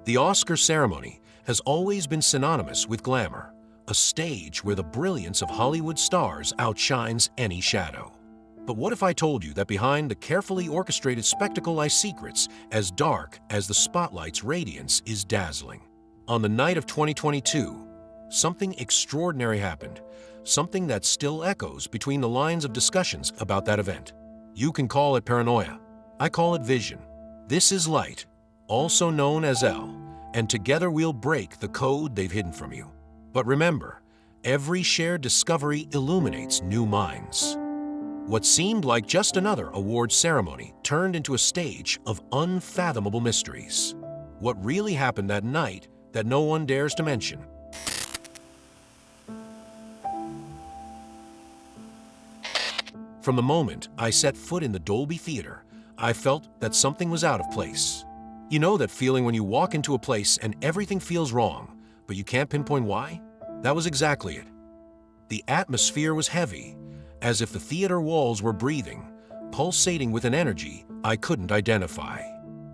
The Oscar ceremony has always been synonymous with glamour, a stage where the brilliance of Hollywood stars outshines any shadow. But what if I told you that behind the carefully orchestrated spectacle lie secrets as dark as the spotlight's radiance is dazzling? On the night of 2022, something extraordinary happened, something that still echoes between the lines of discussions about that event. You can call it paranoia. I call it vision. This is Light, also known as L, and together we'll break the code they've hidden from you. But remember, every shared discovery illuminates new minds. What seemed like just another award ceremony turned into a stage of unfathomable mysteries. What really happened that night that no one dares to mention? From the moment I set foot in the Dolby Theater, I felt that something was out of place. You know that feeling when you walk into a place and everything feels wrong, but you can't pinpoint why? That was exactly it. The atmosphere was heavy, as if the theater walls were breathing, pulsating with an energy I couldn't identify.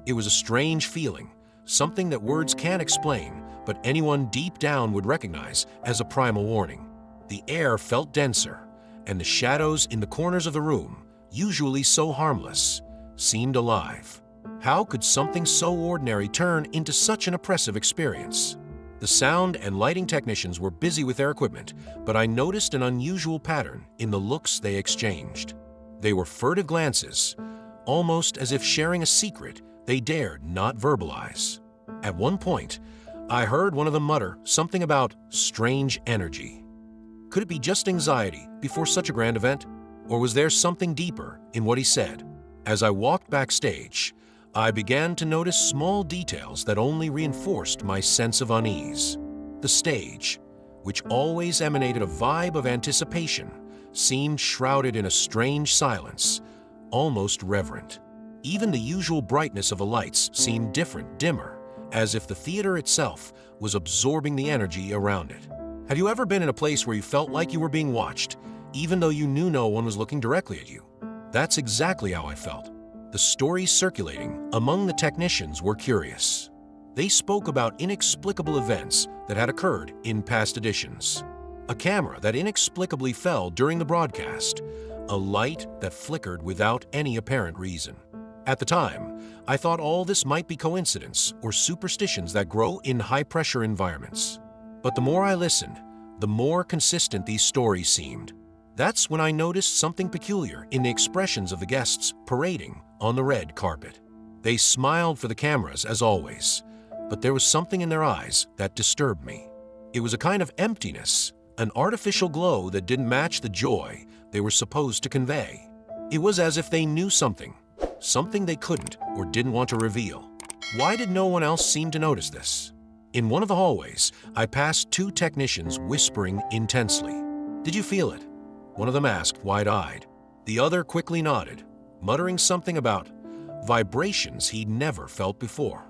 It was a strange feeling, something that words can't explain, but anyone deep down would recognize as a primal warning. The air felt denser, and the shadows in the corners of the room, usually so harmless, seemed alive. How could something so ordinary turn into such an oppressive experience? The sound and lighting technicians were busy with their equipment, but I noticed an unusual pattern in the looks they exchanged. They were furtive glances, almost as if sharing a secret they dared not verbalize. At one point, I heard one of them mutter something about strange energy. Could it be just anxiety before such a grand event? Or was there something deeper in what he said? As I walked backstage, I began to notice small details that only reinforced my sense of unease. The stage, which always emanated a vibe of anticipation, seemed shrouded in a strange silence, almost reverent. Even the usual brightness of the lights seemed different, dimmer, as if the theater itself was absorbing the energy around it. Have you ever been in a place where you felt like you were being watched, even though you knew no one was looking directly at you? That's exactly how I felt. The stories circulating among the technicians were curious. They spoke about inexplicable events that had occurred in past editions. A camera that inexplicably fell during the broadcast, a light that flickered without any apparent reason. At the time, I thought all this might be coincidence or superstitions that grow in high-pressure environments. But the more I listened, the more consistent these stories seemed. That's when I noticed something peculiar in the expressions of the guests parading on the red carpet. They smiled for the cameras as always, but there was something in their eyes that disturbed me. It was a kind of emptiness, an artificial glow that didn't match the joy they were supposed to convey. It was as if they knew something they couldn't or didn't want to reveal. Why did no one else seem to notice this? In one of the hallways, I passed two technicians whispering intensely. "Did you feel it?" One of them asked, wide-eyed. The other quickly nodded, muttering something about vibrations he'd never felt before.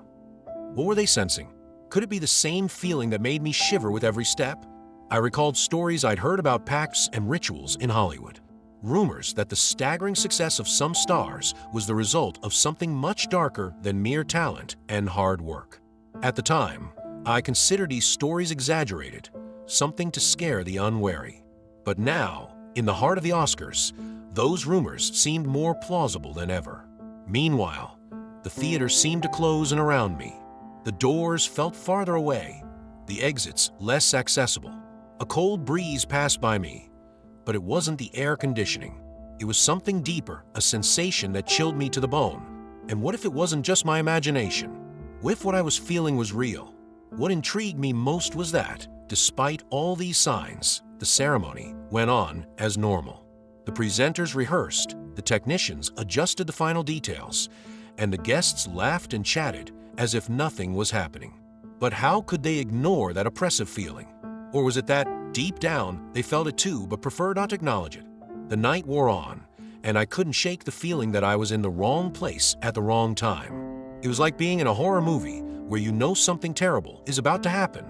What were they sensing? Could it be the same feeling that made me shiver with every step? I recalled stories I'd heard about pacts and rituals in Hollywood. Rumors that the staggering success of some stars was the result of something much darker than mere talent and hard work. At the time, I considered these stories exaggerated, something to scare the unwary. But now, in the heart of the Oscars, those rumors seemed more plausible than ever. Meanwhile, the theater seemed to close in around me. The doors felt farther away, the exits less accessible. A cold breeze passed by me, but it wasn't the air conditioning. It was something deeper, a sensation that chilled me to the bone. And what if it wasn't just my imagination? What if what I was feeling was real? What intrigued me most was that, despite all these signs, the ceremony went on as normal. The presenters rehearsed, the technicians adjusted the final details, and the guests laughed and chatted as if nothing was happening. But how could they ignore that oppressive feeling? Or was it that, deep down, they felt it too but preferred not to acknowledge it? The night wore on, and I couldn't shake the feeling that I was in the wrong place at the wrong time. It was like being in a horror movie where you know something terrible is about to happen,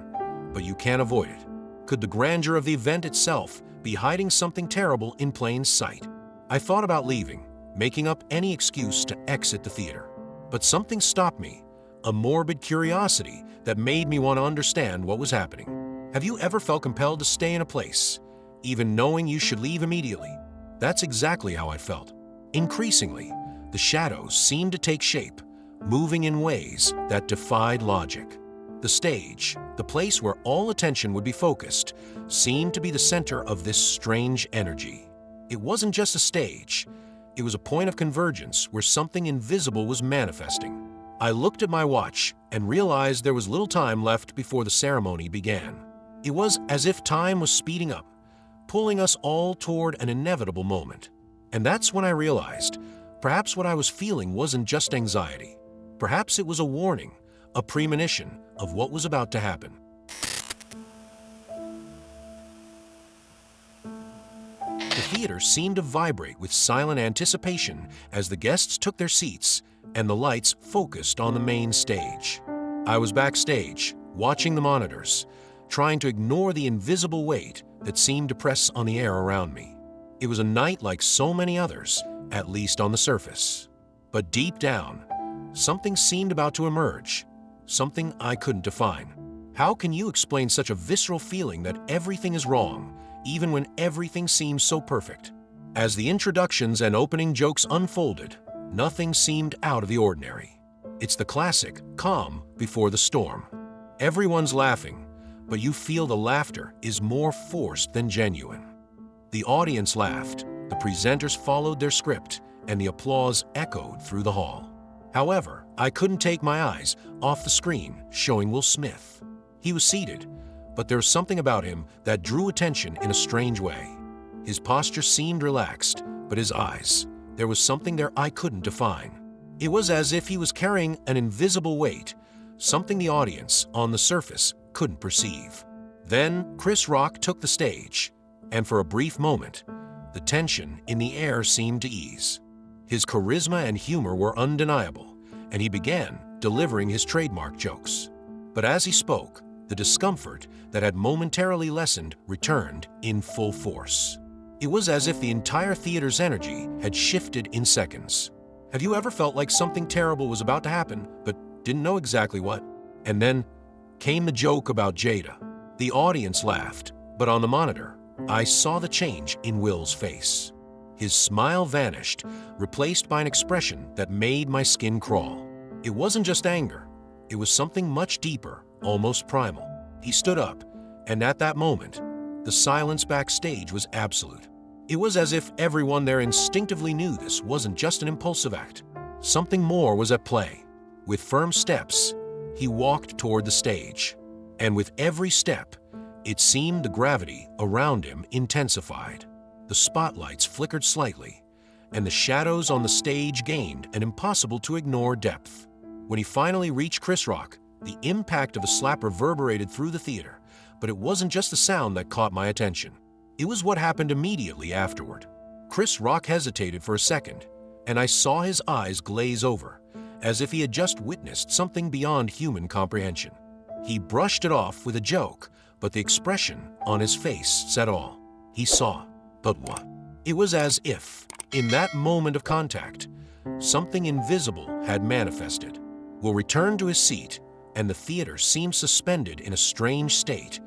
but you can't avoid it. Could the grandeur of the event itself be hiding something terrible in plain sight? I thought about leaving, making up any excuse to exit the theater. But something stopped me, a morbid curiosity that made me want to understand what was happening. Have you ever felt compelled to stay in a place, even knowing you should leave immediately? That's exactly how I felt. Increasingly, the shadows seemed to take shape, moving in ways that defied logic. The stage, the place where all attention would be focused, seemed to be the center of this strange energy. It wasn't just a stage. It was a point of convergence where something invisible was manifesting. I looked at my watch and realized there was little time left before the ceremony began. It was as if time was speeding up, pulling us all toward an inevitable moment. And that's when I realized, perhaps what I was feeling wasn't just anxiety. Perhaps it was a warning, a premonition of what was about to happen. The theater seemed to vibrate with silent anticipation as the guests took their seats and the lights focused on the main stage. I was backstage, watching the monitors, trying to ignore the invisible weight that seemed to press on the air around me. It was a night like so many others, at least on the surface. But deep down, something seemed about to emerge, something I couldn't define. How can you explain such a visceral feeling that everything is wrong, even when everything seems so perfect? As the introductions and opening jokes unfolded, nothing seemed out of the ordinary. It's the classic calm before the storm. Everyone's laughing, but you feel the laughter is more forced than genuine. The audience laughed, the presenters followed their script, and the applause echoed through the hall. However, I couldn't take my eyes off the screen showing Will Smith. He was seated, but there was something about him that drew attention in a strange way. His posture seemed relaxed, but his eyes, there was something there I couldn't define. It was as if he was carrying an invisible weight, something the audience, on the surface, couldn't perceive. Then Chris Rock took the stage, and for a brief moment, the tension in the air seemed to ease. His charisma and humor were undeniable, and he began delivering his trademark jokes. But as he spoke, the discomfort that had momentarily lessened returned in full force. It was as if the entire theater's energy had shifted in seconds. Have you ever felt like something terrible was about to happen, but didn't know exactly what? And then came the joke about Jada. The audience laughed, but on the monitor, I saw the change in Will's face. His smile vanished, replaced by an expression that made my skin crawl. It wasn't just anger. It was something much deeper, almost primal. He stood up, and at that moment, the silence backstage was absolute. It was as if everyone there instinctively knew this wasn't just an impulsive act. Something more was at play. With firm steps, he walked toward the stage, and with every step, it seemed the gravity around him intensified. The spotlights flickered slightly, and the shadows on the stage gained an impossible-to-ignore depth. When he finally reached Chris Rock, the impact of a slap reverberated through the theater, but it wasn't just the sound that caught my attention. It was what happened immediately afterward. Chris Rock hesitated for a second, and I saw his eyes glaze over, as if he had just witnessed something beyond human comprehension. He brushed it off with a joke, but the expression on his face said all. He saw, but what? It was as if, in that moment of contact, something invisible had manifested. Will returned to his seat, and the theater seemed suspended in a strange state,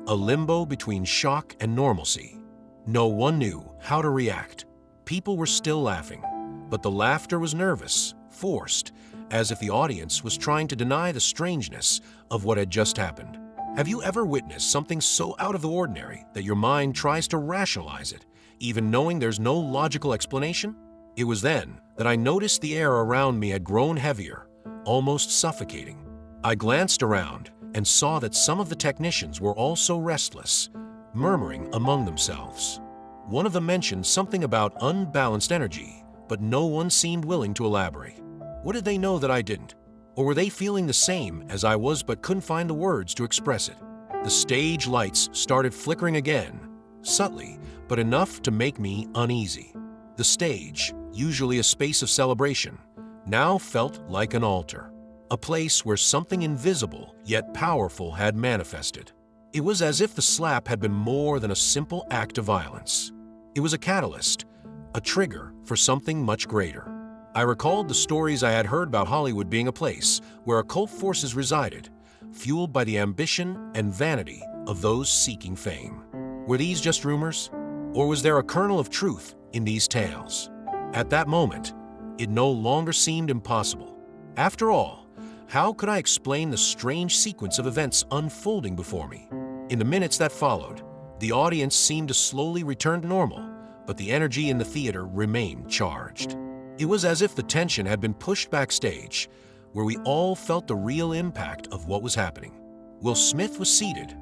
a limbo between shock and normalcy. No one knew how to react. People were still laughing, but the laughter was nervous, forced, as if the audience was trying to deny the strangeness of what had just happened. Have you ever witnessed something so out of the ordinary that your mind tries to rationalize it, even knowing there's no logical explanation? It was then that I noticed the air around me had grown heavier, almost suffocating. I glanced around and saw that some of the technicians were also restless, murmuring among themselves. One of them mentioned something about unbalanced energy, but no one seemed willing to elaborate. What did they know that I didn't? Or were they feeling the same as I was but couldn't find the words to express it? The stage lights started flickering again, subtly, but enough to make me uneasy. The stage, usually a space of celebration, now felt like an altar, a place where something invisible yet powerful had manifested. It was as if the slap had been more than a simple act of violence. It was a catalyst, a trigger for something much greater. I recalled the stories I had heard about Hollywood being a place where occult forces resided, fueled by the ambition and vanity of those seeking fame. Were these just rumors? Or was there a kernel of truth in these tales? At that moment, it no longer seemed impossible. After all, how could I explain the strange sequence of events unfolding before me? In the minutes that followed, the audience seemed to slowly return to normal, but the energy in the theater remained charged. It was as if the tension had been pushed backstage, where we all felt the real impact of what was happening. Will Smith was seated,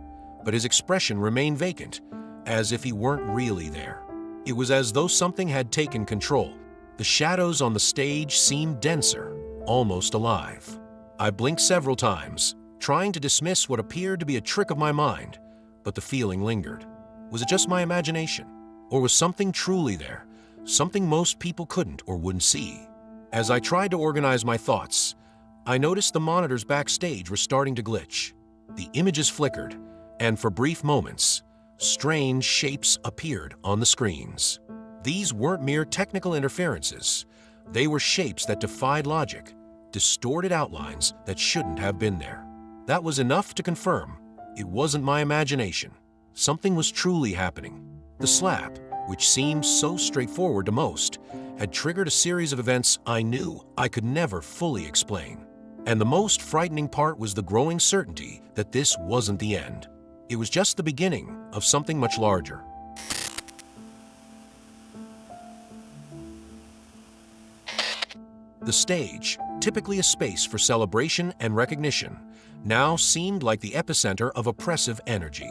but his expression remained vacant, as if he weren't really there. It was as though something had taken control. The shadows on the stage seemed denser, almost alive. I blinked several times, trying to dismiss what appeared to be a trick of my mind, but the feeling lingered. Was it just my imagination? Or was something truly there, something most people couldn't or wouldn't see? As I tried to organize my thoughts, I noticed the monitors backstage were starting to glitch. The images flickered, and for brief moments, strange shapes appeared on the screens. These weren't mere technical interferences. They were shapes that defied logic, distorted outlines that shouldn't have been there. That was enough to confirm it wasn't my imagination. Something was truly happening. The slap, which seemed so straightforward to most, had triggered a series of events I knew I could never fully explain. And the most frightening part was the growing certainty that this wasn't the end. It was just the beginning of something much larger. The stage, typically a space for celebration and recognition, now seemed like the epicenter of oppressive energy.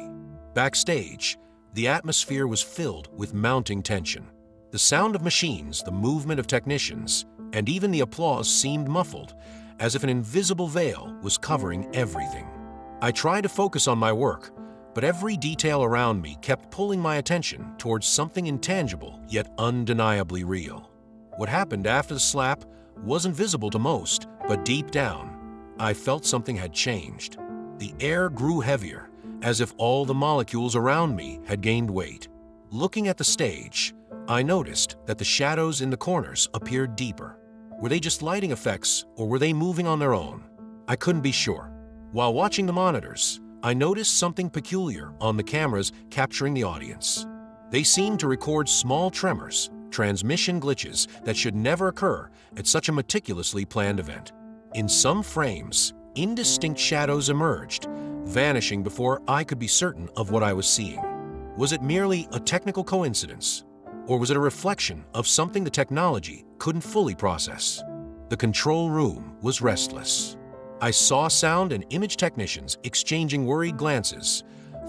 Backstage, the atmosphere was filled with mounting tension. The sound of machines, the movement of technicians, and even the applause seemed muffled, as if an invisible veil was covering everything. I tried to focus on my work, but every detail around me kept pulling my attention towards something intangible yet undeniably real. What happened after the slap wasn't visible to most, but deep down, I felt something had changed. The air grew heavier, as if all the molecules around me had gained weight. Looking at the stage, I noticed that the shadows in the corners appeared deeper. Were they just lighting effects, or were they moving on their own? I couldn't be sure. While watching the monitors, I noticed something peculiar on the cameras capturing the audience. They seemed to record small tremors, transmission glitches that should never occur at such a meticulously planned event. In some frames, indistinct shadows emerged, vanishing before I could be certain of what I was seeing. Was it merely a technical coincidence? Or was it a reflection of something the technology couldn't fully process? The control room was restless. I saw sound and image technicians exchanging worried glances,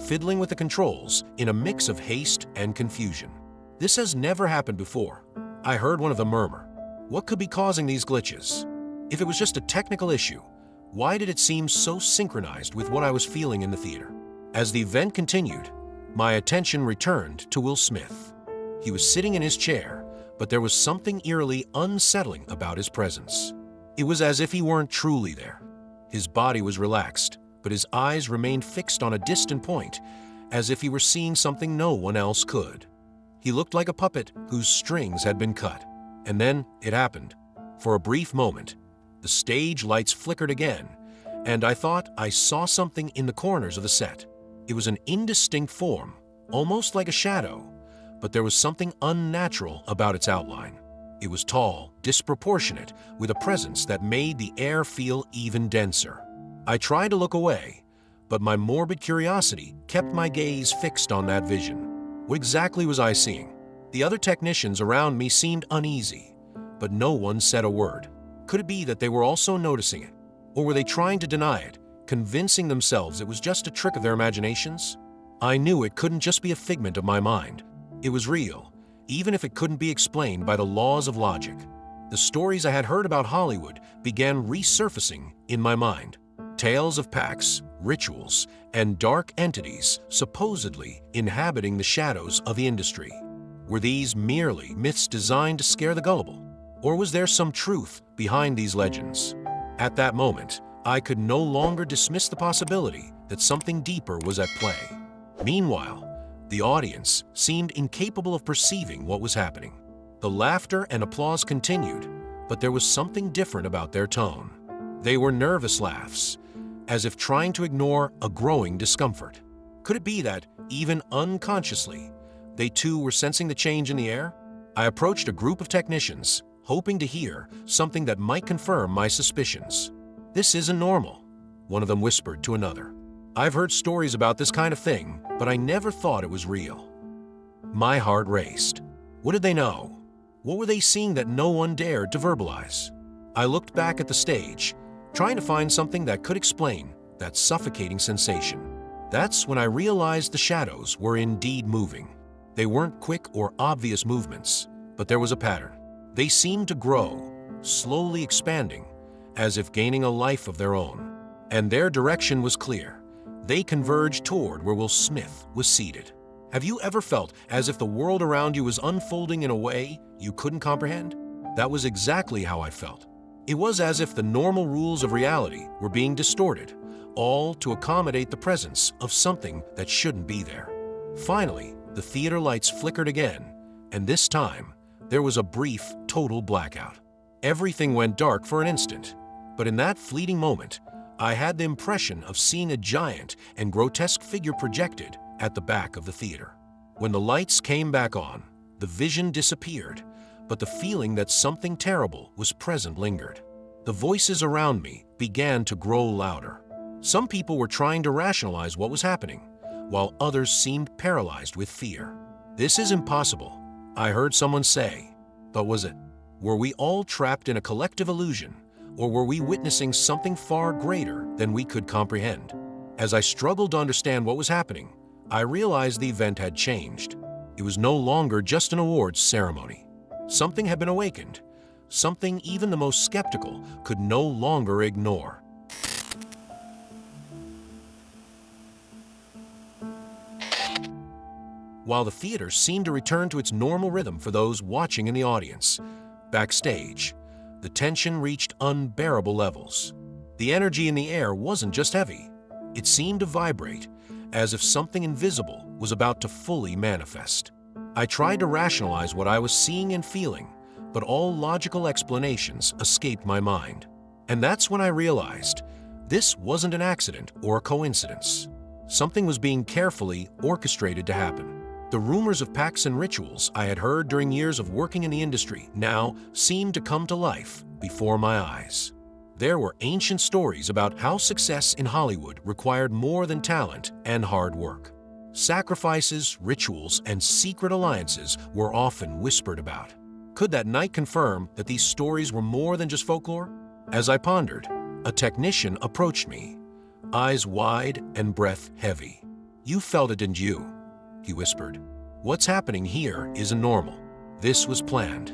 fiddling with the controls in a mix of haste and confusion. This has never happened before. I heard one of them murmur. What could be causing these glitches? If it was just a technical issue, why did it seem so synchronized with what I was feeling in the theater? As the event continued, my attention returned to Will Smith. He was sitting in his chair, but there was something eerily unsettling about his presence. It was as if he weren't truly there. His body was relaxed, but his eyes remained fixed on a distant point, as if he were seeing something no one else could. He looked like a puppet whose strings had been cut. And then it happened. For a brief moment, the stage lights flickered again, and I thought I saw something in the corners of the set. It was an indistinct form, almost like a shadow, but there was something unnatural about its outline. It was tall, disproportionate, with a presence that made the air feel even denser. I tried to look away, but my morbid curiosity kept my gaze fixed on that vision. What exactly was I seeing? The other technicians around me seemed uneasy, but no one said a word. Could it be that they were also noticing it? Or were they trying to deny it, convincing themselves it was just a trick of their imaginations? I knew it couldn't just be a figment of my mind. It was real, even if it couldn't be explained by the laws of logic. The stories I had heard about Hollywood began resurfacing in my mind. Tales of pacts, rituals, and dark entities supposedly inhabiting the shadows of the industry. Were these merely myths designed to scare the gullible? Or was there some truth behind these legends? At that moment, I could no longer dismiss the possibility that something deeper was at play. Meanwhile, the audience seemed incapable of perceiving what was happening. The laughter and applause continued, but there was something different about their tone. They were nervous laughs, as if trying to ignore a growing discomfort. Could it be that, even unconsciously, they too were sensing the change in the air? I approached a group of technicians, hoping to hear something that might confirm my suspicions. "This isn't normal," one of them whispered to another. "I've heard stories about this kind of thing, but I never thought it was real." My heart raced. What did they know? What were they seeing that no one dared to verbalize? I looked back at the stage, trying to find something that could explain that suffocating sensation. That's when I realized the shadows were indeed moving. They weren't quick or obvious movements, but there was a pattern. They seemed to grow, slowly expanding, as if gaining a life of their own. And their direction was clear. They converged toward where Will Smith was seated. Have you ever felt as if the world around you was unfolding in a way you couldn't comprehend? That was exactly how I felt. It was as if the normal rules of reality were being distorted, all to accommodate the presence of something that shouldn't be there. Finally, the theater lights flickered again, and this time, there was a brief, total blackout. Everything went dark for an instant, but in that fleeting moment, I had the impression of seeing a giant and grotesque figure projected at the back of the theater. When the lights came back on, the vision disappeared, but the feeling that something terrible was present lingered. The voices around me began to grow louder. Some people were trying to rationalize what was happening, while others seemed paralyzed with fear. "This is impossible," I heard someone say. But was it? Were we all trapped in a collective illusion, or were we witnessing something far greater than we could comprehend? As I struggled to understand what was happening, I realized the event had changed. It was no longer just an awards ceremony. Something had been awakened, something even the most skeptical could no longer ignore. While the theater seemed to return to its normal rhythm for those watching in the audience, backstage, the tension reached unbearable levels. The energy in the air wasn't just heavy. It seemed to vibrate, as if something invisible was about to fully manifest. I tried to rationalize what I was seeing and feeling, but all logical explanations escaped my mind. And that's when I realized this wasn't an accident or a coincidence. Something was being carefully orchestrated to happen. The rumors of pacts and rituals I had heard during years of working in the industry now seemed to come to life before my eyes. There were ancient stories about how success in Hollywood required more than talent and hard work. Sacrifices, rituals, and secret alliances were often whispered about. Could that night confirm that these stories were more than just folklore? As I pondered, a technician approached me, eyes wide and breath heavy. "You felt it, didn't you?" he whispered. "What's happening here isn't normal. This was planned."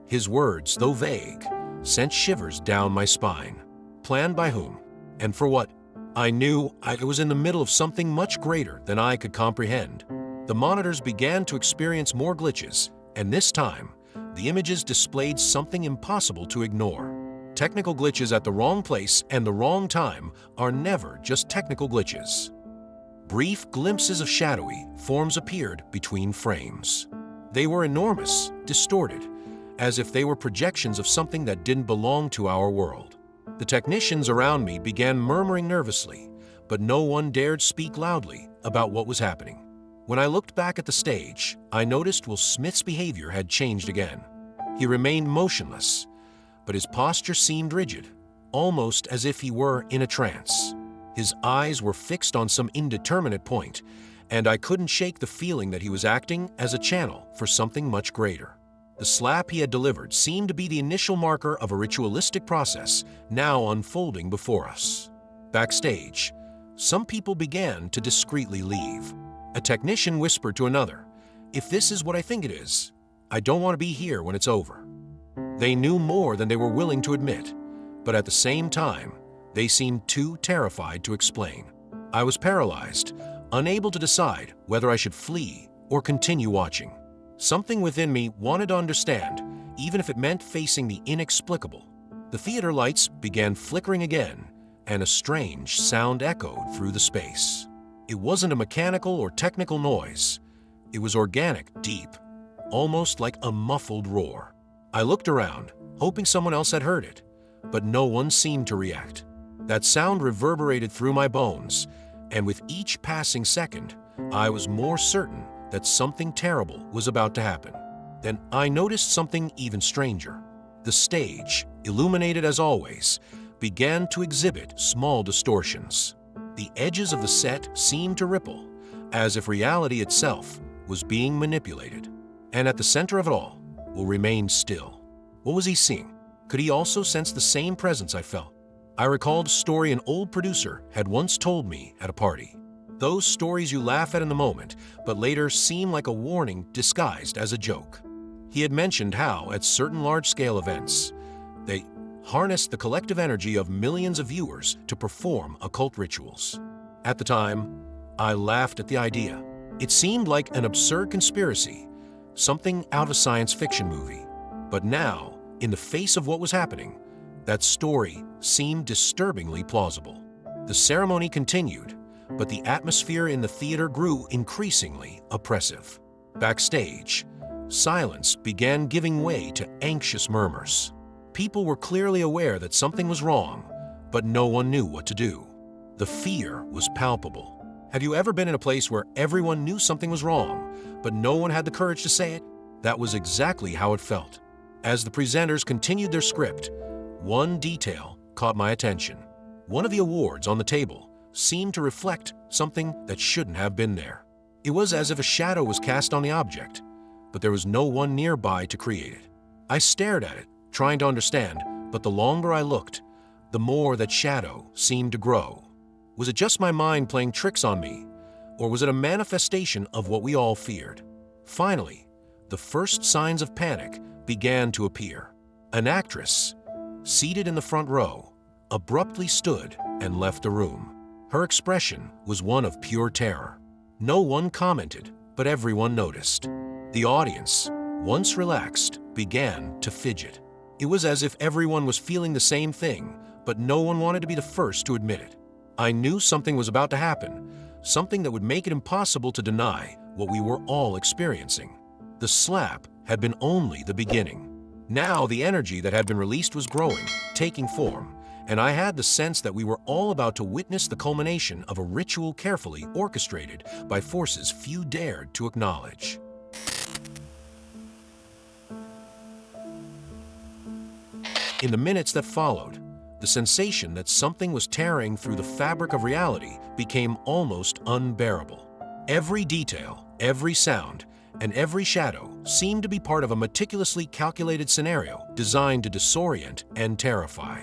His words, though vague, sent shivers down my spine. Planned by whom? And for what? I knew I was in the middle of something much greater than I could comprehend. The monitors began to experience more glitches, and this time, the images displayed something impossible to ignore. Technical glitches at the wrong place and the wrong time are never just technical glitches. Brief glimpses of shadowy forms appeared between frames. They were enormous, distorted, as if they were projections of something that didn't belong to our world. The technicians around me began murmuring nervously, but no one dared speak loudly about what was happening. When I looked back at the stage, I noticed Will Smith's behavior had changed again. He remained motionless, but his posture seemed rigid, almost as if he were in a trance. His eyes were fixed on some indeterminate point, and I couldn't shake the feeling that he was acting as a channel for something much greater. The slap he had delivered seemed to be the initial marker of a ritualistic process now unfolding before us. Backstage, some people began to discreetly leave. A technician whispered to another, "If this is what I think it is, I don't want to be here when it's over." They knew more than they were willing to admit, but at the same time, they seemed too terrified to explain. I was paralyzed, unable to decide whether I should flee or continue watching. Something within me wanted to understand, even if it meant facing the inexplicable. The theater lights began flickering again, and a strange sound echoed through the space. It wasn't a mechanical or technical noise. It was organic, deep, almost like a muffled roar. I looked around, hoping someone else had heard it, but no one seemed to react. That sound reverberated through my bones, and with each passing second, I was more certain that something terrible was about to happen. Then I noticed something even stranger. The stage, illuminated as always, began to exhibit small distortions. The edges of the set seemed to ripple, as if reality itself was being manipulated. And at the center of it all, Will remained still. What was he seeing? Could he also sense the same presence I felt? I recalled a story an old producer had once told me at a party. Those stories you laugh at in the moment, but later seem like a warning disguised as a joke. He had mentioned how, at certain large-scale events, they harnessed the collective energy of millions of viewers to perform occult rituals. At the time, I laughed at the idea. It seemed like an absurd conspiracy, something out of a science fiction movie. But now, in the face of what was happening, that story seemed disturbingly plausible. The ceremony continued, but the atmosphere in the theater grew increasingly oppressive. Backstage, silence began giving way to anxious murmurs. People were clearly aware that something was wrong, but no one knew what to do. The fear was palpable. Have you ever been in a place where everyone knew something was wrong, but no one had the courage to say it? That was exactly how it felt. As the presenters continued their script, one detail caught my attention. One of the awards on the table seemed to reflect something that shouldn't have been there. It was as if a shadow was cast on the object, but there was no one nearby to create it. I stared at it, trying to understand, but the longer I looked, the more that shadow seemed to grow. Was it just my mind playing tricks on me, or was it a manifestation of what we all feared? Finally, the first signs of panic began to appear. An actress, seated in the front row, abruptly stood and left the room. Her expression was one of pure terror. No one commented, but everyone noticed. The audience, once relaxed, began to fidget. It was as if everyone was feeling the same thing, but no one wanted to be the first to admit it. I knew something was about to happen, something that would make it impossible to deny what we were all experiencing. The slap had been only the beginning. Now the energy that had been released was growing, taking form, and I had the sense that we were all about to witness the culmination of a ritual carefully orchestrated by forces few dared to acknowledge. In the minutes that followed, the sensation that something was tearing through the fabric of reality became almost unbearable. Every detail, every sound, and every shadow seemed to be part of a meticulously calculated scenario designed to disorient and terrify.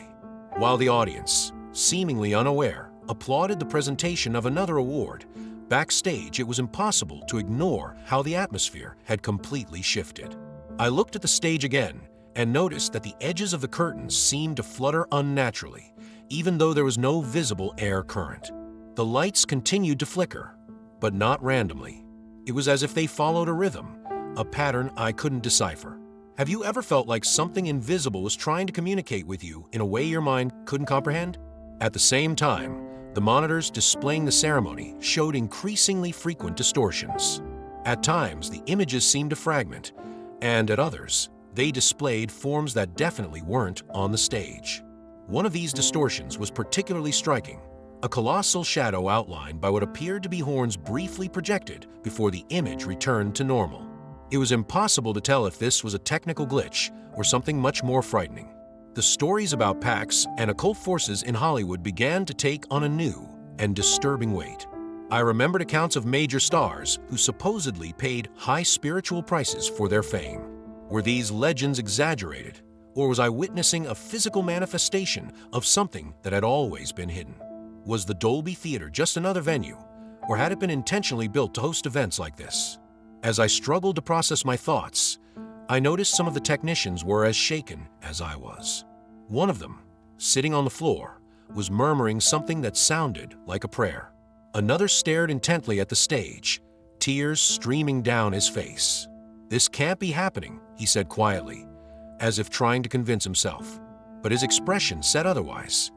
While the audience, seemingly unaware, applauded the presentation of another award, backstage it was impossible to ignore how the atmosphere had completely shifted. I looked at the stage again and noticed that the edges of the curtains seemed to flutter unnaturally, even though there was no visible air current. The lights continued to flicker, but not randomly. It was as if they followed a rhythm, a pattern I couldn't decipher. Have you ever felt like something invisible was trying to communicate with you in a way your mind couldn't comprehend? At the same time, the monitors displaying the ceremony showed increasingly frequent distortions. At times, the images seemed to fragment, and at others, they displayed forms that definitely weren't on the stage. One of these distortions was particularly striking, a colossal shadow outlined by what appeared to be horns briefly projected before the image returned to normal. It was impossible to tell if this was a technical glitch or something much more frightening. The stories about PAX and occult forces in Hollywood began to take on a new and disturbing weight. I remembered accounts of major stars who supposedly paid high spiritual prices for their fame. Were these legends exaggerated, or was I witnessing a physical manifestation of something that had always been hidden? Was the Dolby Theater just another venue, or had it been intentionally built to host events like this? As I struggled to process my thoughts, I noticed some of the technicians were as shaken as I was. One of them, sitting on the floor, was murmuring something that sounded like a prayer. Another stared intently at the stage, tears streaming down his face. "This can't be happening," he said quietly, as if trying to convince himself. But his expression said otherwise.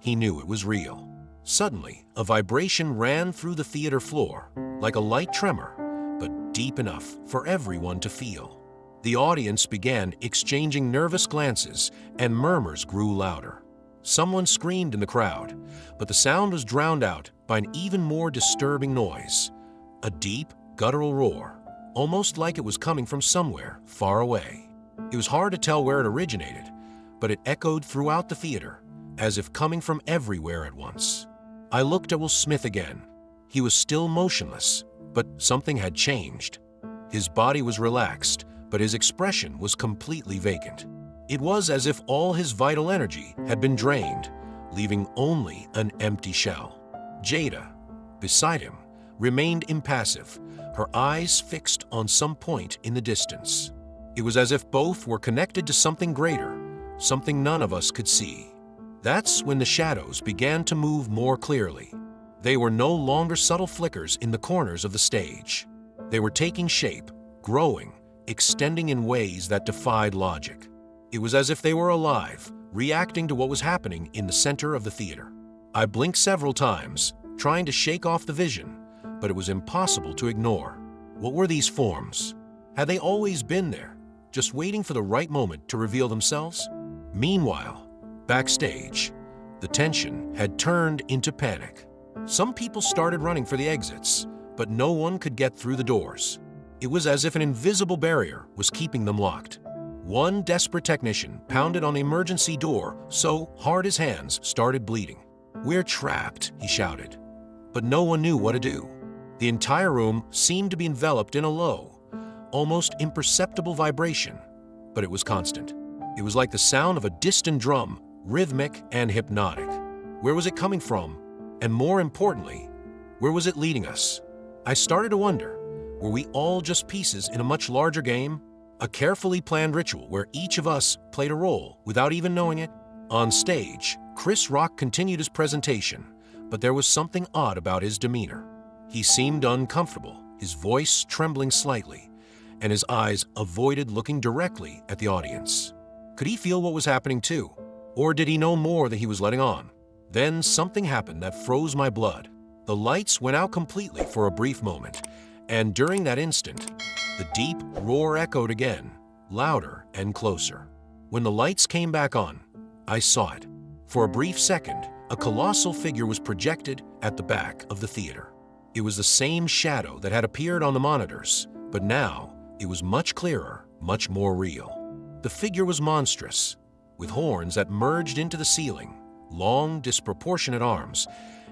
He knew it was real. Suddenly, a vibration ran through the theater floor, like a light tremor, but deep enough for everyone to feel. The audience began exchanging nervous glances, and murmurs grew louder. Someone screamed in the crowd, but the sound was drowned out by an even more disturbing noise. A deep, guttural roar, almost like it was coming from somewhere far away. It was hard to tell where it originated, but it echoed throughout the theater, as if coming from everywhere at once. I looked at Will Smith again. He was still motionless, but something had changed. His body was relaxed, but his expression was completely vacant. It was as if all his vital energy had been drained, leaving only an empty shell. Jada, beside him, remained impassive, her eyes fixed on some point in the distance. It was as if both were connected to something greater, something none of us could see. That's when the shadows began to move more clearly. They were no longer subtle flickers in the corners of the stage. They were taking shape, growing, extending in ways that defied logic. It was as if they were alive, reacting to what was happening in the center of the theater. I blinked several times, trying to shake off the vision, but it was impossible to ignore. What were these forms? Had they always been there, just waiting for the right moment to reveal themselves? Meanwhile, backstage, the tension had turned into panic. Some people started running for the exits, but no one could get through the doors. It was as if an invisible barrier was keeping them locked. One desperate technician pounded on the emergency door so hard his hands started bleeding. "We're trapped," he shouted. But no one knew what to do. The entire room seemed to be enveloped in a low, almost imperceptible vibration, but it was constant. It was like the sound of a distant drum, rhythmic and hypnotic. Where was it coming from? And more importantly, where was it leading us? I started to wonder, were we all just pieces in a much larger game? A carefully planned ritual where each of us played a role without even knowing it? On stage, Chris Rock continued his presentation, but there was something odd about his demeanor. He seemed uncomfortable, his voice trembling slightly, and his eyes avoided looking directly at the audience. Could he feel what was happening too? Or did he know more than he was letting on? Then something happened that froze my blood. The lights went out completely for a brief moment, and during that instant, the deep roar echoed again, louder and closer. When the lights came back on, I saw it. For a brief second, a colossal figure was projected at the back of the theater. It was the same shadow that had appeared on the monitors, but now it was much clearer, much more real. The figure was monstrous, with horns that merged into the ceiling, long, disproportionate arms,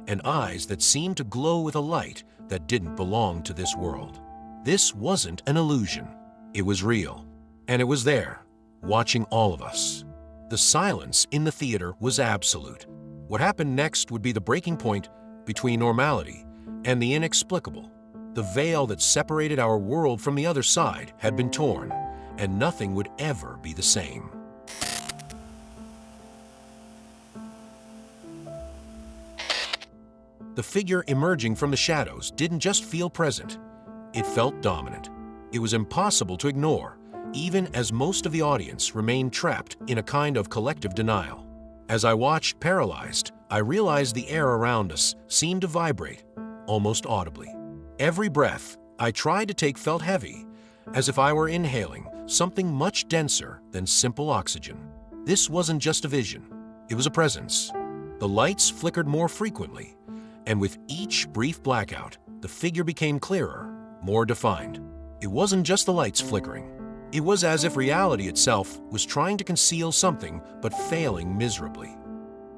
and eyes that seemed to glow with a light that didn't belong to this world. This wasn't an illusion. It was real, and it was there, watching all of us. The silence in the theater was absolute. What happened next would be the breaking point between normality and the inexplicable. The veil that separated our world from the other side had been torn, and nothing would ever be the same. The figure emerging from the shadows didn't just feel present, it felt dominant. It was impossible to ignore, even as most of the audience remained trapped in a kind of collective denial. As I watched, paralyzed, I realized the air around us seemed to vibrate, almost audibly. Every breath I tried to take felt heavy, as if I were inhaling something much denser than simple oxygen. This wasn't just a vision, it was a presence. The lights flickered more frequently, and with each brief blackout, the figure became clearer, more defined. It wasn't just the lights flickering. It was as if reality itself was trying to conceal something but failing miserably.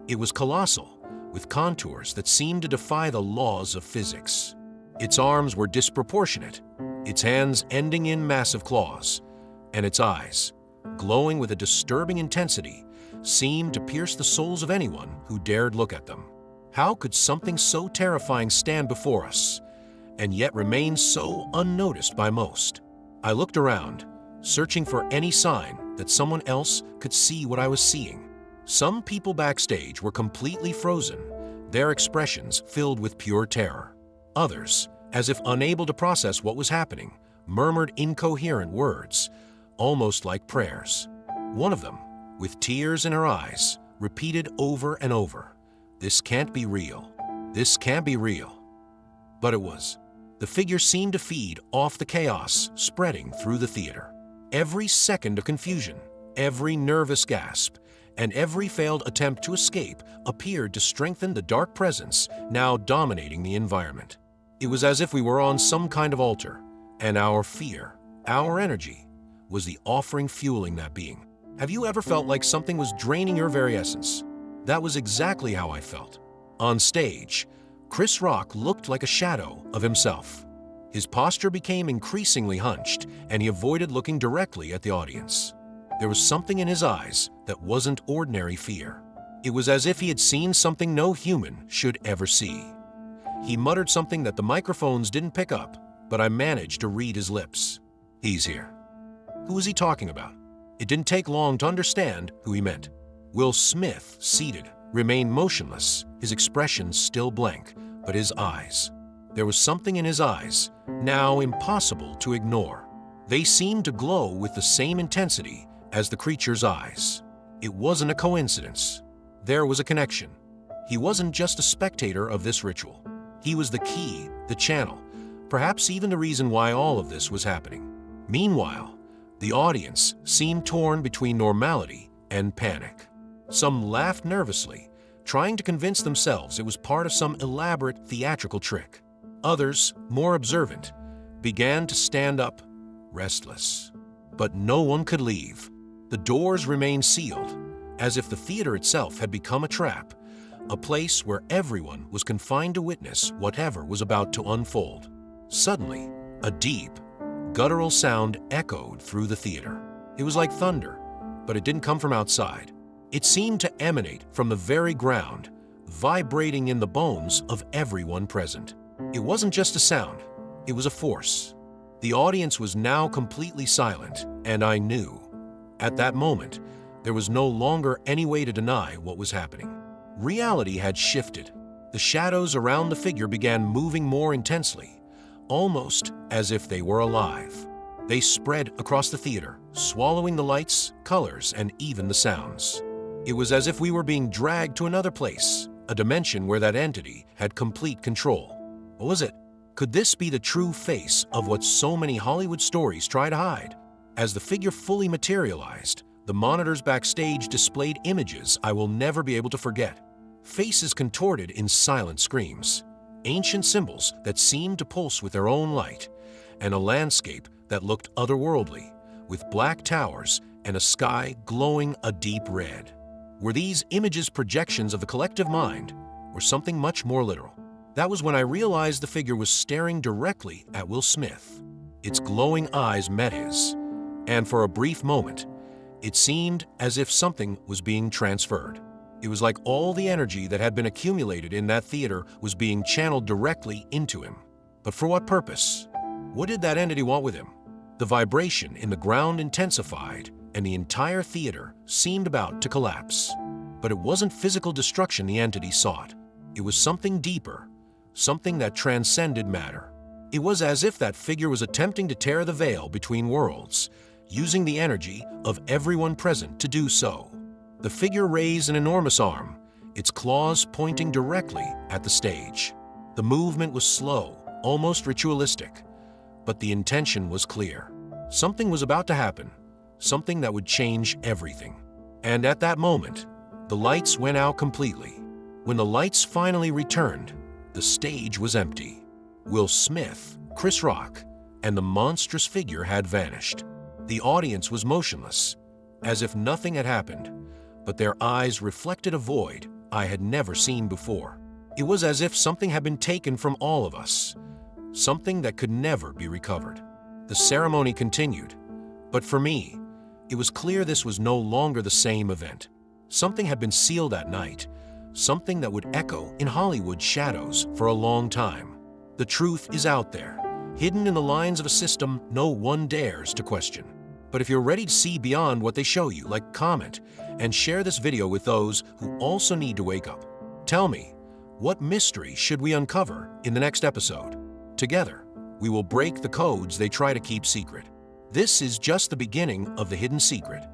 It was colossal, with contours that seemed to defy the laws of physics. Its arms were disproportionate, its hands ending in massive claws, and its eyes, glowing with a disturbing intensity, seemed to pierce the souls of anyone who dared look at them. How could something so terrifying stand before us, and yet remain so unnoticed by most? I looked around, searching for any sign that someone else could see what I was seeing. Some people backstage were completely frozen, their expressions filled with pure terror. Others, as if unable to process what was happening, murmured incoherent words, almost like prayers. One of them, with tears in her eyes, repeated over and over, "This can't be real. This can't be real." But it was. The figure seemed to feed off the chaos spreading through the theater. Every second of confusion, every nervous gasp, and every failed attempt to escape appeared to strengthen the dark presence now dominating the environment. It was as if we were on some kind of altar, and our fear, our energy, was the offering fueling that being. Have you ever felt like something was draining your very essence? That was exactly how I felt. On stage, Chris Rock looked like a shadow of himself. His posture became increasingly hunched, and he avoided looking directly at the audience. There was something in his eyes that wasn't ordinary fear. It was as if he had seen something no human should ever see. He muttered something that the microphones didn't pick up, but I managed to read his lips. He's here. Who was he talking about? It didn't take long to understand who he meant. Will Smith, seated, remained motionless, his expression still blank, but his eyes. There was something in his eyes, now impossible to ignore. They seemed to glow with the same intensity as the creature's eyes. It wasn't a coincidence. There was a connection. He wasn't just a spectator of this ritual. He was the key, the channel, perhaps even the reason why all of this was happening. Meanwhile, the audience seemed torn between normality and panic. Some laughed nervously, trying to convince themselves it was part of some elaborate theatrical trick. Others, more observant, began to stand up, restless. But no one could leave. The doors remained sealed, as if the theater itself had become a trap, a place where everyone was confined to witness whatever was about to unfold. Suddenly, a deep, guttural sound echoed through the theater. It was like thunder, but it didn't come from outside. It seemed to emanate from the very ground, vibrating in the bones of everyone present. It wasn't just a sound, it was a force. The audience was now completely silent, and I knew. At that moment, there was no longer any way to deny what was happening. Reality had shifted. The shadows around the figure began moving more intensely, almost as if they were alive. They spread across the theater, swallowing the lights, colors, and even the sounds. It was as if we were being dragged to another place, a dimension where that entity had complete control. What was it? Could this be the true face of what so many Hollywood stories try to hide? As the figure fully materialized, the monitors backstage displayed images I will never be able to forget. Faces contorted in silent screams, ancient symbols that seemed to pulse with their own light, and a landscape that looked otherworldly, with black towers and a sky glowing a deep red. Were these images projections of the collective mind, or something much more literal? That was when I realized the figure was staring directly at Will Smith. Its glowing eyes met his, and for a brief moment, it seemed as if something was being transferred. It was like all the energy that had been accumulated in that theater was being channeled directly into him. But for what purpose? What did that entity want with him? The vibration in the ground intensified, and the entire theater seemed about to collapse. But it wasn't physical destruction the entity sought. It was something deeper, something that transcended matter. It was as if that figure was attempting to tear the veil between worlds, using the energy of everyone present to do so. The figure raised an enormous arm, its claws pointing directly at the stage. The movement was slow, almost ritualistic, but the intention was clear. Something was about to happen, something that would change everything. And at that moment, the lights went out completely. When the lights finally returned, the stage was empty. Will Smith, Chris Rock, and the monstrous figure had vanished. The audience was motionless, as if nothing had happened, but their eyes reflected a void I had never seen before. It was as if something had been taken from all of us, something that could never be recovered. The ceremony continued, but for me, it was clear this was no longer the same event. Something had been sealed that night, something that would echo in Hollywood shadows for a long time. The truth is out there, hidden in the lines of a system no one dares to question. But if you're ready to see beyond what they show you, comment and share this video with those who also need to wake up. Tell me, what mystery should we uncover in the next episode? Together, we will break the codes they try to keep secret. This is just the beginning of The Hidden Secret.